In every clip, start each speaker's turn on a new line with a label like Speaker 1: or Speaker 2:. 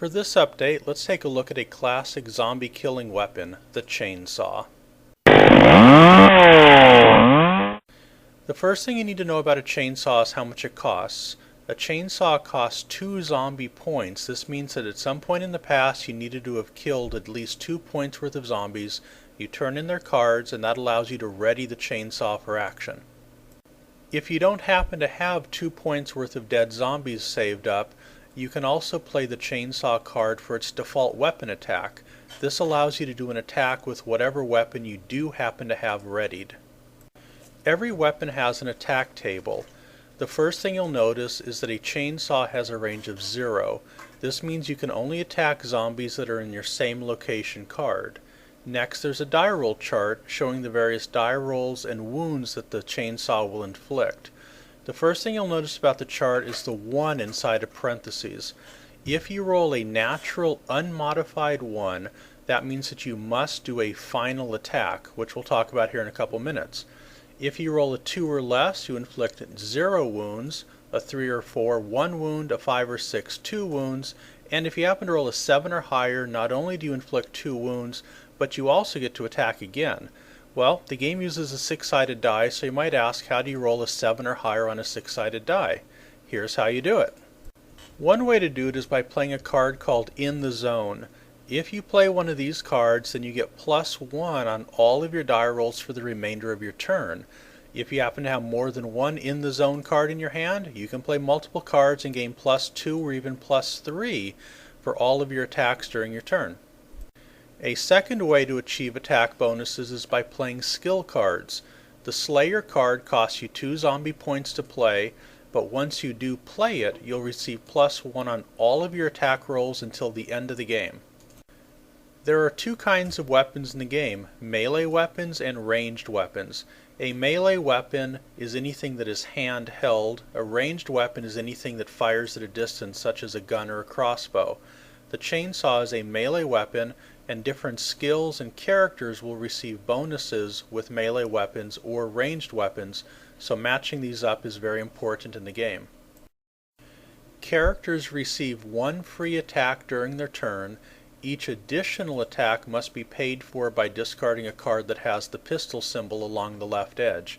Speaker 1: For this update, let's take a look at a classic zombie killing weapon, the chainsaw. The first thing you need to know about a chainsaw is how much it costs. A chainsaw costs 2 zombie points. This means that at some point in the past you needed to have killed at least 2 points worth of zombies. You turn in their cards and that allows you to ready the chainsaw for action. If you don't happen to have 2 points worth of dead zombies saved up, you can also play the chainsaw card for its default weapon attack. This allows you to do an attack with whatever weapon you do happen to have readied. Every weapon has an attack table. The first thing you'll notice is that a chainsaw has a range of 0. This means you can only attack zombies that are in your same location card. Next, there's a die roll chart showing the various die rolls and wounds that the chainsaw will inflict. The first thing you'll notice about the chart is the 1 inside of parentheses. If you roll a natural unmodified 1, that means that you must do a final attack, which we'll talk about here in a couple minutes. If you roll a 2 or less, you inflict 0 wounds, a 3 or 4, 1 wound, a 5 or 6, 2 wounds, and if you happen to roll a 7 or higher, not only do you inflict 2 wounds, but you also get to attack again. Well, the game uses a 6-sided die, so you might ask, how do you roll a 7 or higher on a 6-sided die? Here's how you do it. One way to do it is by playing a card called In the Zone. If you play one of these cards, then you get +1 on all of your die rolls for the remainder of your turn. If you happen to have more than one In the Zone card in your hand, you can play multiple cards and gain +2 or even +3 for all of your attacks during your turn. A second way to achieve attack bonuses is by playing skill cards. The Slayer card costs you 2 zombie points to play, but once you do play it, you'll receive +1 on all of your attack rolls until the end of the game. There are 2 kinds of weapons in the game, melee weapons and ranged weapons. A melee weapon is anything that is handheld. A ranged weapon is anything that fires at a distance, such as a gun or a crossbow. The chainsaw is a melee weapon, and different skills and characters will receive bonuses with melee weapons or ranged weapons, so matching these up is very important in the game. Characters receive 1 free attack during their turn. Each additional attack must be paid for by discarding a card that has the pistol symbol along the left edge.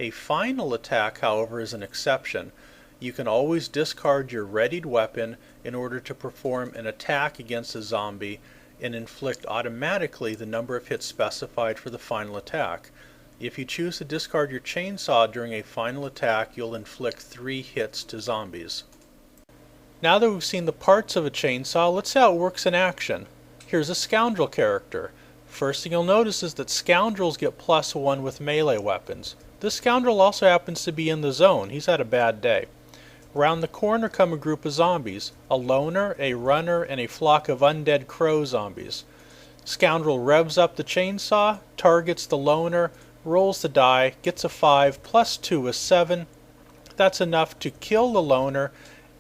Speaker 1: A final attack, however, is an exception. You can always discard your readied weapon in order to perform an attack against a zombie and inflict automatically the number of hits specified for the final attack. If you choose to discard your chainsaw during a final attack, you'll inflict 3 hits to zombies. Now that we've seen the parts of a chainsaw, let's see how it works in action. Here's a scoundrel character. First thing you'll notice is that scoundrels get +1 with melee weapons. This scoundrel also happens to be in the zone. He's had a bad day. Around the corner come a group of zombies, a loner, a runner, and a flock of undead crow zombies. Scoundrel revs up the chainsaw, targets the loner, rolls the die, gets a 5, +2 is 7. That's enough to kill the loner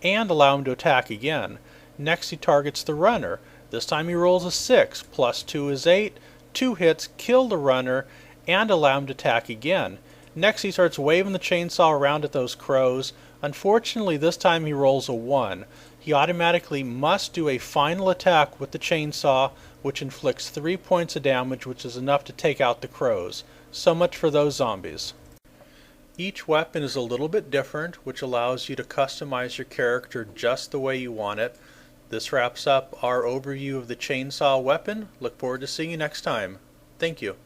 Speaker 1: and allow him to attack again. Next he targets the runner. This time he rolls a 6, +2 is 8, 2 hits, kill the runner, and allow him to attack again. Next he starts waving the chainsaw around at those crows. Unfortunately, this time he rolls a 1. He automatically must do a final attack with the chainsaw, which inflicts 3 points of damage, which is enough to take out the crows. So much for those zombies. Each weapon is a little bit different, which allows you to customize your character just the way you want it. This wraps up our overview of the chainsaw weapon. Look forward to seeing you next time. Thank you.